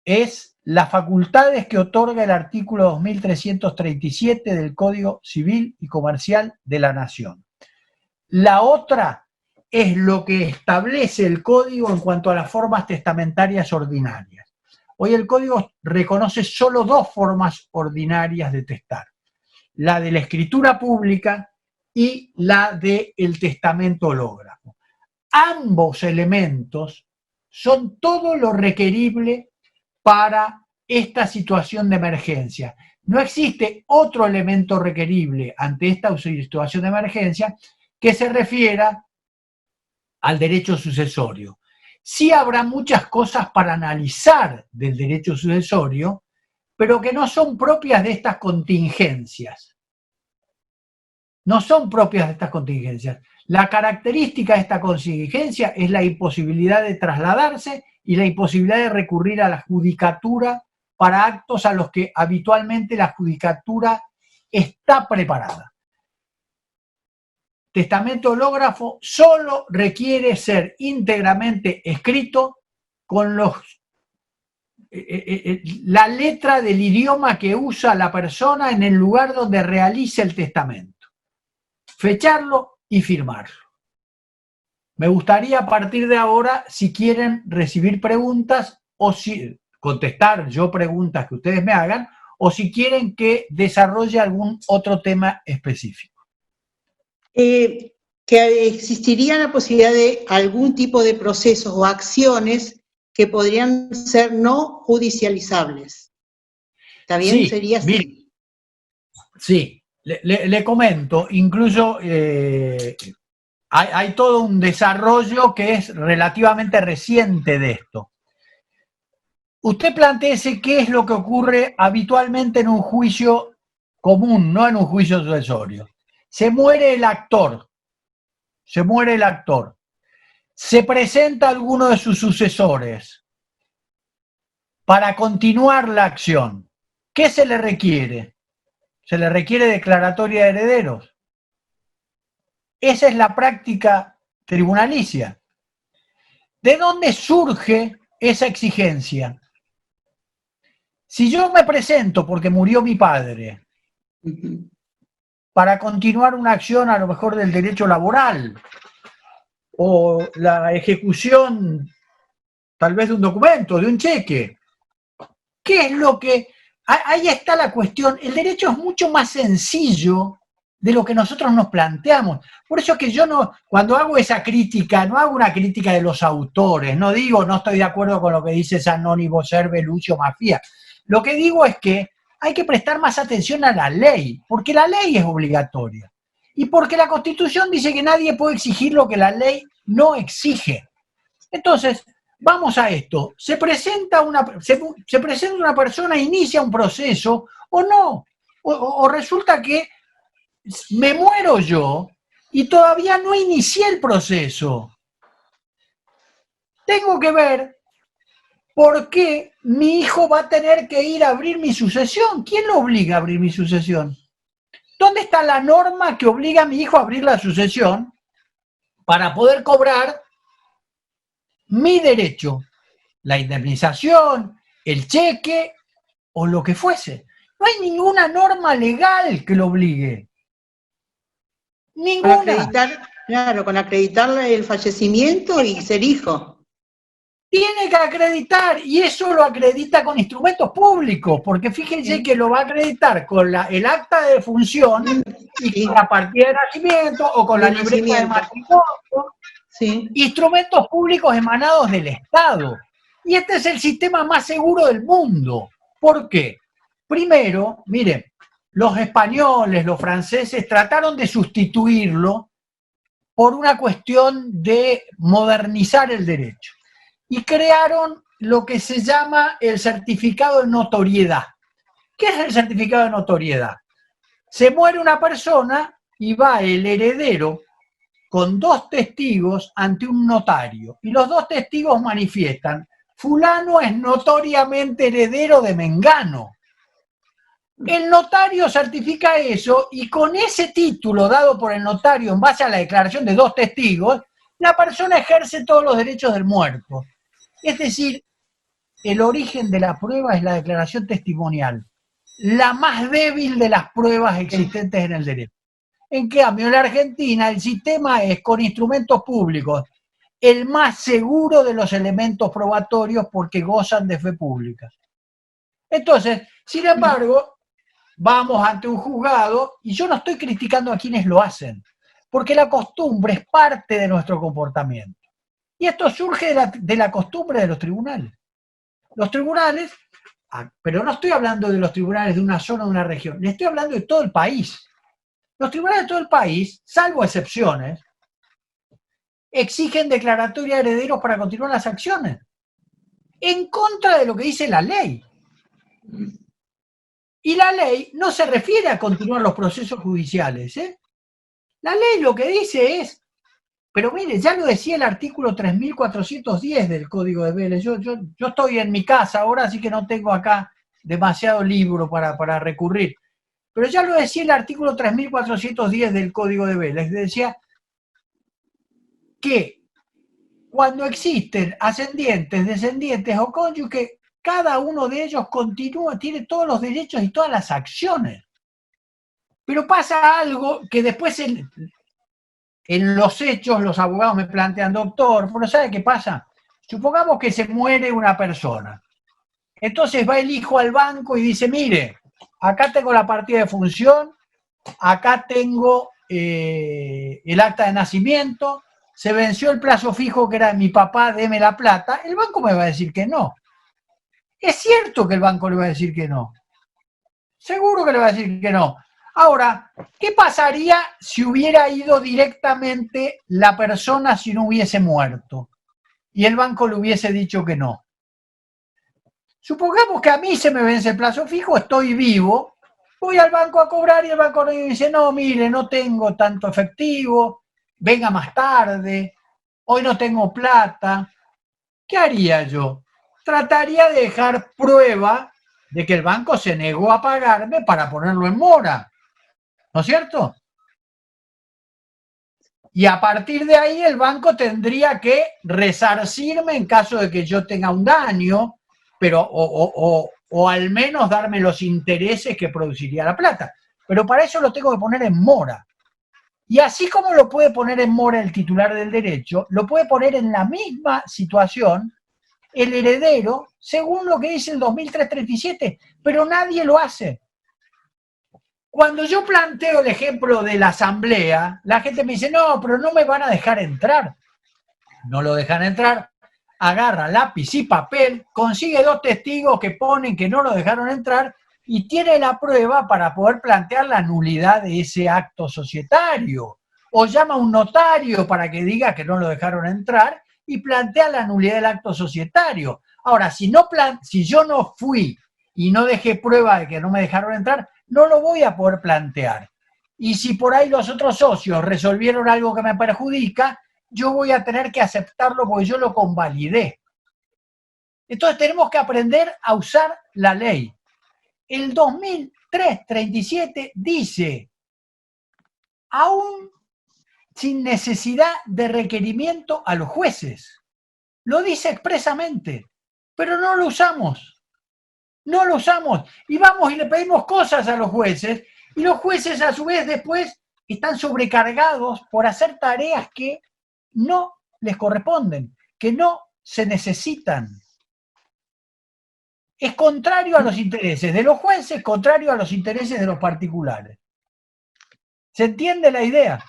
es las facultades que otorga el artículo 2337 del Código Civil y Comercial de la Nación. La otra es lo que establece el código en cuanto a las formas testamentarias ordinarias. Hoy el código reconoce solo dos formas ordinarias de testar: la de la escritura pública y la del testamento hológrafo. Ambos elementos son todo lo requerible para esta situación de emergencia. No existe otro elemento requerible ante esta situación de emergencia que se refiera al derecho sucesorio. Sí habrá muchas cosas para analizar del derecho sucesorio, pero que no son propias de estas contingencias. No son propias de estas contingencias. La característica de esta contingencia es la imposibilidad de trasladarse y la imposibilidad de recurrir a la judicatura para actos a los que habitualmente la judicatura está preparada. Testamento hológrafo solo requiere ser íntegramente escrito con la letra del idioma que usa la persona en el lugar donde realice el testamento, fecharlo y firmarlo. Me gustaría a partir de ahora, si quieren recibir preguntas o si contestar yo preguntas que ustedes me hagan, o si quieren que desarrolle algún otro tema específico. Que existiría la posibilidad de algún tipo de procesos o acciones que podrían ser no judicializables. ¿Está bien? Sí, ¿Sería así? Mire, sí, le comento, incluso hay todo un desarrollo que es relativamente reciente de esto. Usted planteese qué es lo que ocurre habitualmente en un juicio común, no en un juicio sucesorio. Se muere el actor, se muere el actor, se presenta alguno de sus sucesores para continuar la acción. ¿Qué se le requiere? Se le requiere declaratoria de herederos. Esa es la práctica tribunalicia. ¿De dónde surge esa exigencia? Si yo me presento porque murió mi padre para continuar una acción a lo mejor del derecho laboral o la ejecución tal vez de un documento, de un cheque, ¿qué es lo que...? Ahí está la cuestión. El derecho es mucho más sencillo de lo que nosotros nos planteamos. Por eso es que yo no, cuando hago esa crítica, no hago una crítica de los autores, no digo, no estoy de acuerdo con lo que dice Zannoni, Boserve, Lucio, Mafia. Lo que digo es que hay que prestar más atención a la ley, porque la ley es obligatoria. Y porque la Constitución dice que nadie puede exigir lo que la ley no exige. Entonces, vamos a esto. Se presenta una persona, inicia un proceso o no. O resulta que me muero yo y todavía no inicié el proceso. Tengo que ver por qué mi hijo va a tener que ir a abrir mi sucesión. ¿Quién lo obliga a abrir mi sucesión? ¿Dónde está la norma que obliga a mi hijo a abrir la sucesión para poder cobrar mi derecho? La indemnización, el cheque o lo que fuese. No hay ninguna norma legal que lo obligue. Ninguna. Con acreditar el fallecimiento y ser hijo. Tiene que acreditar, y eso lo acredita con instrumentos públicos, porque fíjense que lo va a acreditar con el acta de defunción y con la partida de nacimiento o con la libreta de matrimonio. Sí. Instrumentos públicos emanados del Estado. Y este es el sistema más seguro del mundo. ¿Por qué? Primero, miren, los españoles, los franceses trataron de sustituirlo por una cuestión de modernizar el derecho. Y crearon lo que se llama el certificado de notoriedad. ¿Qué es el certificado de notoriedad? Se muere una persona y va el heredero con dos testigos ante un notario. Y los dos testigos manifiestan: fulano es notoriamente heredero de Mengano. El notario certifica eso y con ese título dado por el notario en base a la declaración de dos testigos, la persona ejerce todos los derechos del muerto. Es decir, el origen de la prueba es la declaración testimonial, la más débil de las pruebas existentes en el derecho. En cambio, en la Argentina el sistema es con instrumentos públicos el más seguro de los elementos probatorios porque gozan de fe pública. Entonces, sin embargo, vamos ante un juzgado y yo no estoy criticando a quienes lo hacen, porque la costumbre es parte de nuestro comportamiento. Y esto surge de la costumbre de los tribunales. Los tribunales, pero no estoy hablando de los tribunales de una zona o de una región, le estoy hablando de todo el país. Los tribunales de todo el país, salvo excepciones, exigen declaratoria de herederos para continuar las acciones, en contra de lo que dice la ley. Y la ley no se refiere a continuar los procesos judiciales, ¿eh? La ley lo que dice es, pero mire, ya lo decía el artículo 3410 del Código de Vélez. Yo estoy en mi casa ahora, así que no tengo acá demasiado libro para recurrir. Pero ya lo decía el artículo 3410 del Código de Vélez. Decía que cuando existen ascendientes, descendientes o cónyuges, cada uno de ellos continúa, tiene todos los derechos y todas las acciones. Pero pasa algo que después en los hechos los abogados me plantean, doctor, pero ¿sabe qué pasa? Supongamos que se muere una persona. Entonces va el hijo al banco y dice, mire, acá tengo la partida de función, acá tengo el acta de nacimiento, se venció el plazo fijo que era mi papá, deme la plata. El banco me va a decir que no. Es cierto que el banco le va a decir que no. Seguro que le va a decir que no. Ahora, ¿qué pasaría si hubiera ido directamente la persona si no hubiese muerto y el banco le hubiese dicho que no? Supongamos que a mí se me vence el plazo fijo, estoy vivo, voy al banco a cobrar y el banco me dice, no, mire, no tengo tanto efectivo, venga más tarde, hoy no tengo plata. ¿Qué haría yo? Trataría de dejar prueba de que el banco se negó a pagarme para ponerlo en mora. ¿No es cierto? Y a partir de ahí el banco tendría que resarcirme en caso de que yo tenga un daño, pero o al menos darme los intereses que produciría la plata. Pero para eso lo tengo que poner en mora. Y así como lo puede poner en mora el titular del derecho, lo puede poner en la misma situación el heredero, según lo que dice el 2337, pero nadie lo hace. Cuando yo planteo el ejemplo de la asamblea, la gente me dice, no, pero no me van a dejar entrar. No lo dejan entrar, agarra lápiz y papel, consigue 2 testigos que ponen que no lo dejaron entrar y tiene la prueba para poder plantear la nulidad de ese acto societario. O llama a un notario para que diga que no lo dejaron entrar y plantea la nulidad del acto societario. Ahora, si yo no fui y no dejé prueba de que no me dejaron entrar, no lo voy a poder plantear. Y si por ahí los otros socios resolvieron algo que me perjudica, yo voy a tener que aceptarlo porque yo lo convalidé. Entonces tenemos que aprender a usar la ley. El 2003-37 dice, aún sin necesidad de requerimiento a los jueces. Lo dice expresamente, pero no lo usamos. No lo usamos. Y vamos y le pedimos cosas a los jueces, y los jueces a su vez después están sobrecargados por hacer tareas que no les corresponden, que no se necesitan. Es contrario a los intereses de los jueces, contrario a los intereses de los particulares. ¿Se entiende la idea?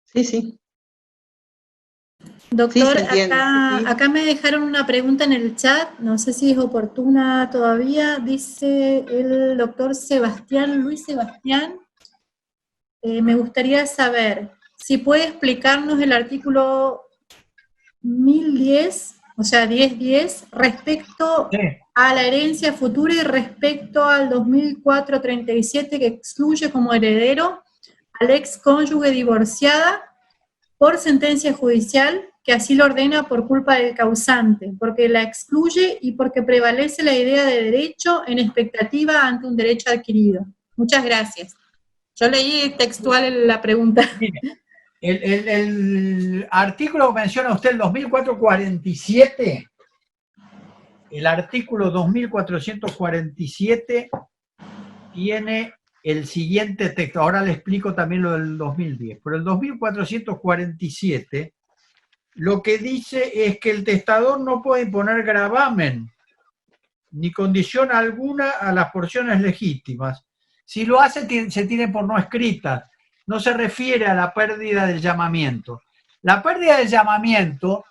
Sí, sí. Doctor, sí, acá me dejaron una pregunta en el chat, no sé si es oportuna todavía, dice el doctor Luis Sebastián, me gustaría saber si puede explicarnos el artículo 1010, o sea, 1010, respecto a la herencia futura y respecto al 2004-37 que excluye como heredero al ex cónyuge divorciada por sentencia judicial que así lo ordena por culpa del causante, porque la excluye y porque prevalece la idea de derecho en expectativa ante un derecho adquirido. Muchas gracias. Yo leí textual la pregunta. Mire, el artículo que menciona usted, el 2447, el artículo 2447 tiene el siguiente texto. Ahora le explico también lo del 2010. Pero el 2447 lo que dice es que el testador no puede imponer gravamen ni condición alguna a las porciones legítimas. Si lo hace, se tiene por no escritas. No se refiere a la pérdida del llamamiento. La pérdida del llamamiento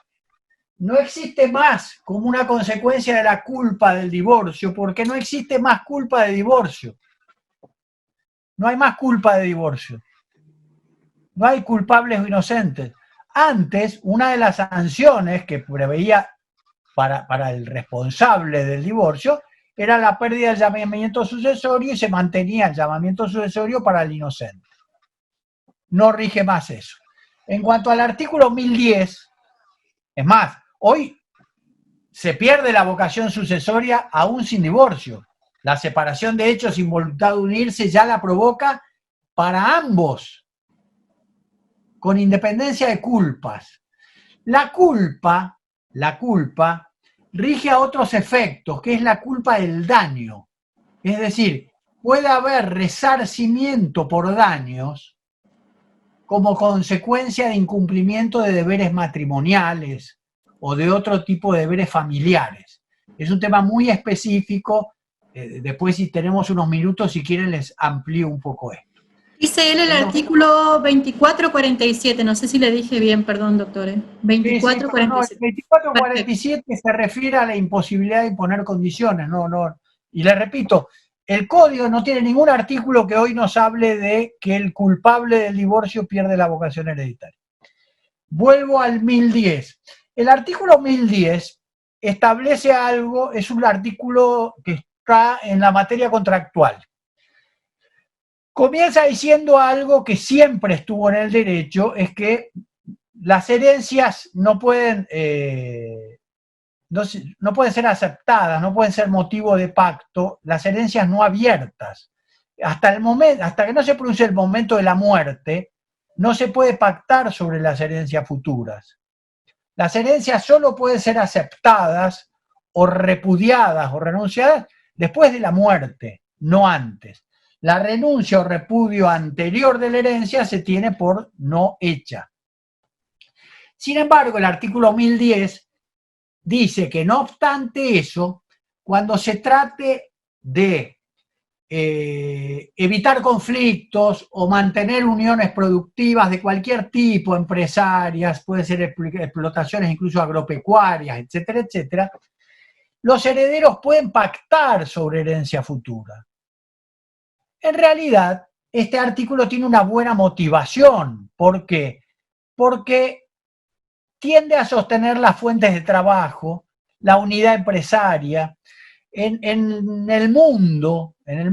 no existe más como una consecuencia de la culpa del divorcio, porque no existe más culpa de divorcio. No hay más culpa de divorcio. No hay culpables o inocentes. Antes, una de las sanciones que preveía para el responsable del divorcio era la pérdida del llamamiento sucesorio y se mantenía el llamamiento sucesorio para el inocente. No rige más eso. En cuanto al artículo 1010, es más, hoy se pierde la vocación sucesoria aún sin divorcio. La separación de hechos sin voluntad de unirse ya la provoca para ambos, con independencia de culpas. La culpa rige a otros efectos, que es la culpa del daño. Es decir, puede haber resarcimiento por daños como consecuencia de incumplimiento de deberes matrimoniales o de otro tipo de deberes familiares. Es un tema muy específico. Después, si tenemos unos minutos, si quieren, les amplío un poco esto. Dice él el artículo 2447, no sé si le dije bien, perdón, doctor. 2447. Sí, 2447 se refiere a la imposibilidad de imponer condiciones, no. Y le repito, el código no tiene ningún artículo que hoy nos hable de que el culpable del divorcio pierde la vocación hereditaria. Vuelvo al 1010. El artículo 1010 establece algo, es un artículo que está en la materia contractual. Comienza diciendo algo que siempre estuvo en el derecho, es que las herencias no pueden ser aceptadas, no pueden ser motivo de pacto, las herencias no abiertas. Hasta que no se produce el momento de la muerte, no se puede pactar sobre las herencias futuras. Las herencias solo pueden ser aceptadas o repudiadas o renunciadas después de la muerte, no antes. La renuncia o repudio anterior de la herencia se tiene por no hecha. Sin embargo, el artículo 1010 dice que no obstante eso, cuando se trate de evitar conflictos o mantener uniones productivas de cualquier tipo, empresarias, puede ser explotaciones incluso agropecuarias, etcétera, etcétera, los herederos pueden pactar sobre herencia futura. En realidad, este artículo tiene una buena motivación. ¿Por qué? Porque tiende a sostener las fuentes de trabajo, la unidad empresaria. En el mundo, el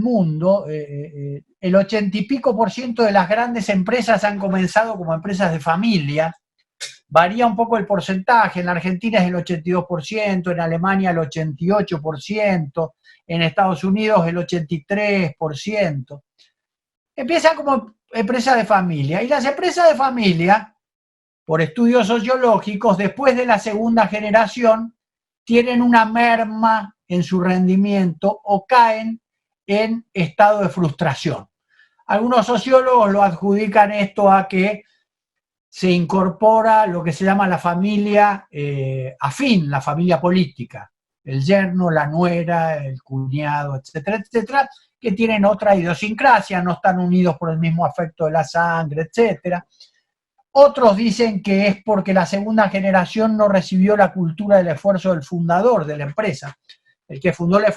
80 y pico % de las grandes empresas han comenzado como empresas de familia. Varía un poco el porcentaje. En la Argentina es el 82%, en Alemania el 88%, en Estados Unidos el 83%. Empiezan como empresas de familia. Y las empresas de familia, por estudios sociológicos, después de la segunda generación, tienen una merma en su rendimiento o caen en estado de frustración. Algunos sociólogos lo adjudican esto a que se incorpora lo que se llama la familia afín, la familia política, el yerno, la nuera, el cuñado, etcétera, etcétera, que tienen otra idiosincrasia, no están unidos por el mismo afecto de la sangre, etcétera. Otros dicen que es porque la segunda generación no recibió la cultura del esfuerzo del fundador de la empresa. El que fundó la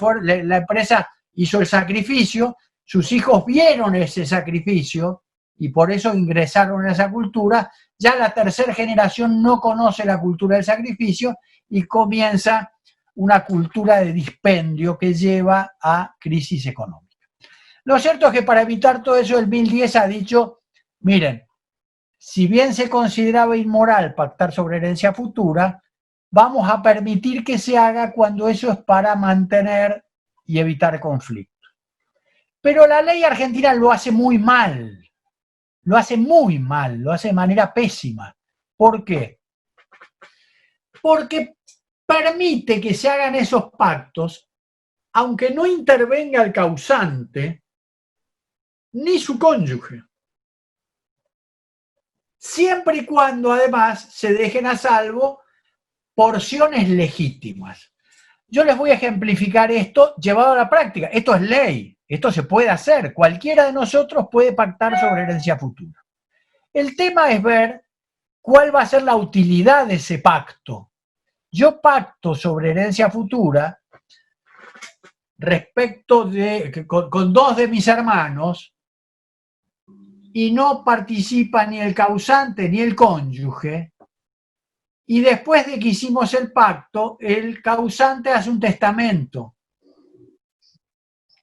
empresa hizo el sacrificio, sus hijos vieron ese sacrificio y por eso ingresaron en esa cultura. Ya la tercera generación no conoce la cultura del sacrificio y comienza una cultura de dispendio que lleva a crisis económica. Lo cierto es que para evitar todo eso, el 1010 ha dicho, miren, si bien se consideraba inmoral pactar sobre herencia futura, vamos a permitir que se haga cuando eso es para mantener y evitar conflictos. Pero la ley argentina lo hace muy mal. Lo hace de manera pésima. ¿Por qué? Porque permite que se hagan esos pactos, aunque no intervenga el causante, ni su cónyuge. Siempre y cuando además se dejen a salvo porciones legítimas. Yo les voy a ejemplificar esto llevado a la práctica. Esto es ley, esto se puede hacer. Cualquiera de nosotros puede pactar sobre herencia futura. El tema es ver cuál va a ser la utilidad de ese pacto. Yo pacto sobre herencia futura respecto de con dos de mis hermanos y no participa ni el causante ni el cónyuge, y después de que hicimos el pacto, el causante hace un testamento.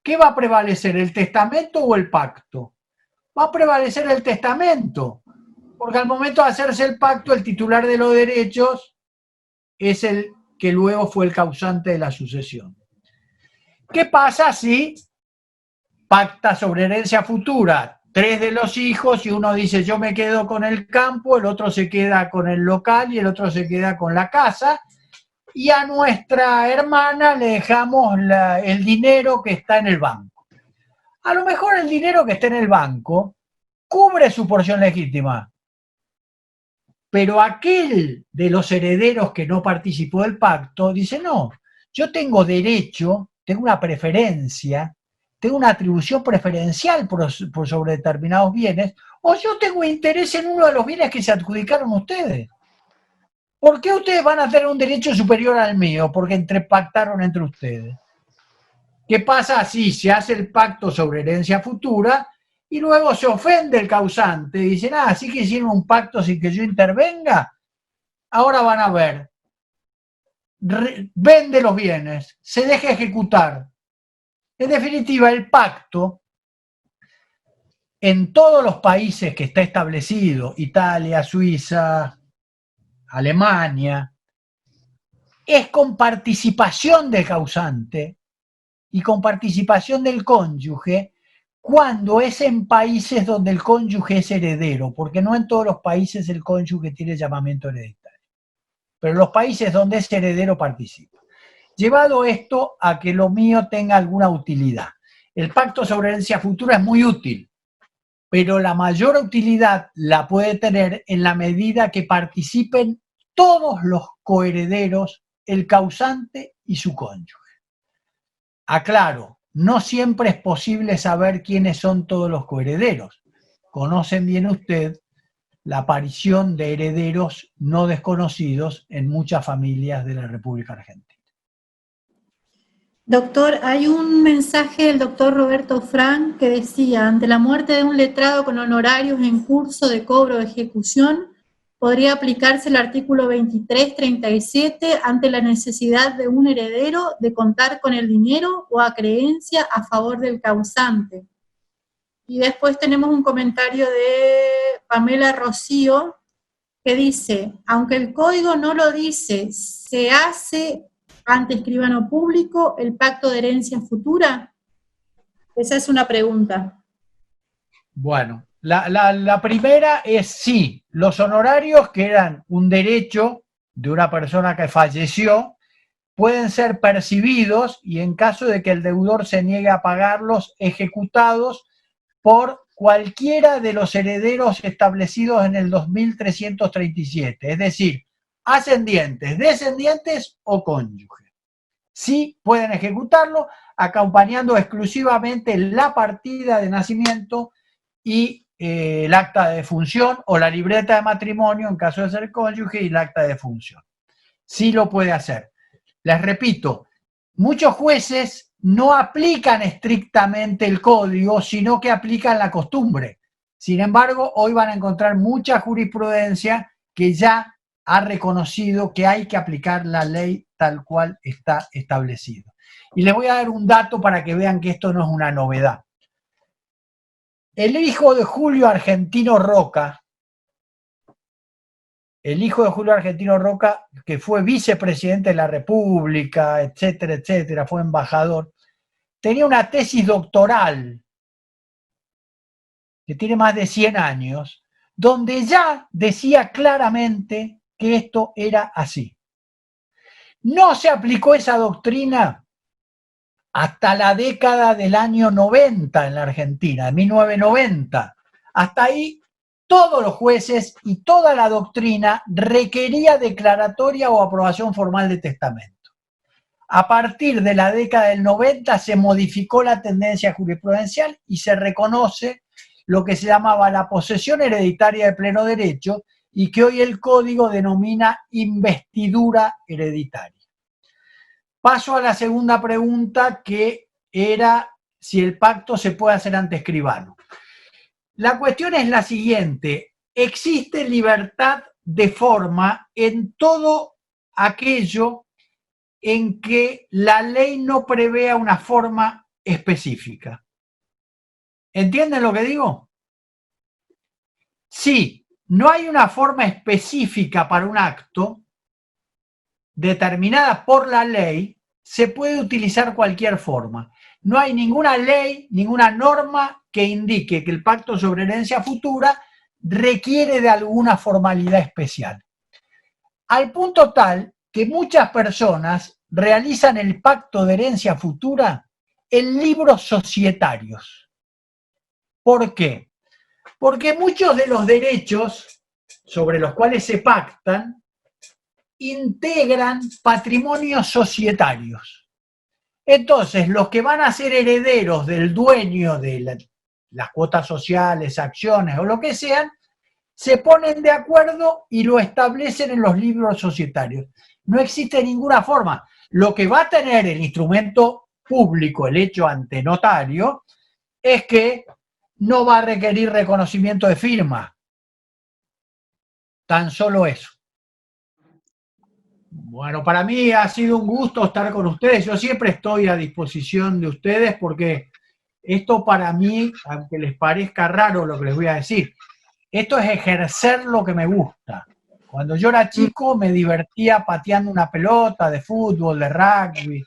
¿Qué va a prevalecer, el testamento o el pacto? Va a prevalecer el testamento, porque al momento de hacerse el pacto, el titular de los derechos es el que luego fue el causante de la sucesión. ¿Qué pasa si pacta sobre herencia futura 3 de los hijos y uno dice yo me quedo con el campo, el otro se queda con el local y el otro se queda con la casa, y a nuestra hermana le dejamos el dinero que está en el banco? A lo mejor el dinero que está en el banco cubre su porción legítima, pero aquel de los herederos que no participó del pacto dice no, yo tengo derecho, tengo una preferencia, tengo una atribución preferencial por sobre determinados bienes, o yo tengo interés en uno de los bienes que se adjudicaron ustedes. ¿Por qué ustedes van a tener un derecho superior al mío? Porque pactaron entre ustedes. ¿Qué pasa si se hace el pacto sobre herencia futura y luego se ofende el causante? Dicen, sí que hicieron un pacto sin que yo intervenga. Ahora van a ver. Vende los bienes, se deja ejecutar. En definitiva, el pacto, en todos los países que está establecido, Italia, Suiza, Alemania, es con participación del causante y con participación del cónyuge cuando es en países donde el cónyuge es heredero, porque no en todos los países el cónyuge tiene llamamiento hereditario, pero en los países donde es heredero participa. Llevado esto a que lo mío tenga alguna utilidad. El pacto sobre herencia futura es muy útil, pero la mayor utilidad la puede tener en la medida que participen todos los coherederos, el causante y su cónyuge. Aclaro, no siempre es posible saber quiénes son todos los coherederos. Conocen bien usted la aparición de herederos no desconocidos en muchas familias de la República Argentina. Doctor, hay un mensaje del doctor Roberto Frank que decía, ante la muerte de un letrado con honorarios en curso de cobro de ejecución, podría aplicarse el artículo 2337 ante la necesidad de un heredero de contar con el dinero o acreencia a favor del causante. Y después tenemos un comentario de Pamela Rocío que dice, aunque el código no lo dice, ¿se hace ante escribano público el pacto de herencia futura? Esa es una pregunta. Bueno, la primera es sí, los honorarios, que eran un derecho de una persona que falleció, pueden ser percibidos y en caso de que el deudor se niegue a pagarlos, ejecutados por cualquiera de los herederos establecidos en el 2337, es decir, ascendientes, descendientes o cónyuge. Sí pueden ejecutarlo acompañando exclusivamente la partida de nacimiento y el acta de defunción o la libreta de matrimonio en caso de ser cónyuge y el acta de defunción. Sí lo puede hacer. Les repito, muchos jueces no aplican estrictamente el código, sino que aplican la costumbre. Sin embargo, hoy van a encontrar mucha jurisprudencia que ya ha reconocido que hay que aplicar la ley tal cual está establecido. Y les voy a dar un dato para que vean que esto no es una novedad. El hijo de Julio Argentino Roca, que fue vicepresidente de la República, etcétera, etcétera, fue embajador, tenía una tesis doctoral que tiene más de 100 años, donde ya decía claramente que esto era así. No se aplicó esa doctrina hasta la década del año 90 en la Argentina, de 1990. Hasta ahí, todos los jueces y toda la doctrina requería declaratoria o aprobación formal de testamento. A partir de la década del 90 se modificó la tendencia jurisprudencial y se reconoce lo que se llamaba la posesión hereditaria de pleno derecho y que hoy el Código denomina investidura hereditaria. Paso a la segunda pregunta, que era si el pacto se puede hacer ante escribano. La cuestión es la siguiente: existe libertad de forma en todo aquello en que la ley no prevea una forma específica. ¿Entienden lo que digo? Si no hay una forma específica para un acto determinada por la ley, se puede utilizar cualquier forma. No hay ninguna ley, ninguna norma que indique que el pacto sobre herencia futura requiere de alguna formalidad especial. Al punto tal que muchas personas realizan el pacto de herencia futura en libros societarios. ¿Por qué? Porque muchos de los derechos sobre los cuales se pactan integran patrimonios societarios. Entonces, los que van a ser herederos del dueño de las cuotas sociales, acciones o lo que sean, se ponen de acuerdo y lo establecen en los libros societarios. No existe ninguna forma. Lo que va a tener el instrumento público, el hecho ante notario, es que no va a requerir reconocimiento de firma. Tan solo eso. Bueno, para mí ha sido un gusto estar con ustedes. Yo siempre estoy a disposición de ustedes porque esto para mí, aunque les parezca raro lo que les voy a decir, esto es ejercer lo que me gusta. Cuando yo era chico me divertía pateando una pelota de fútbol, de rugby,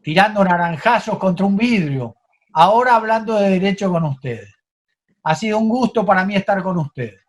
tirando naranjazos contra un vidrio. Ahora hablando de derecho con ustedes. Ha sido un gusto para mí estar con ustedes.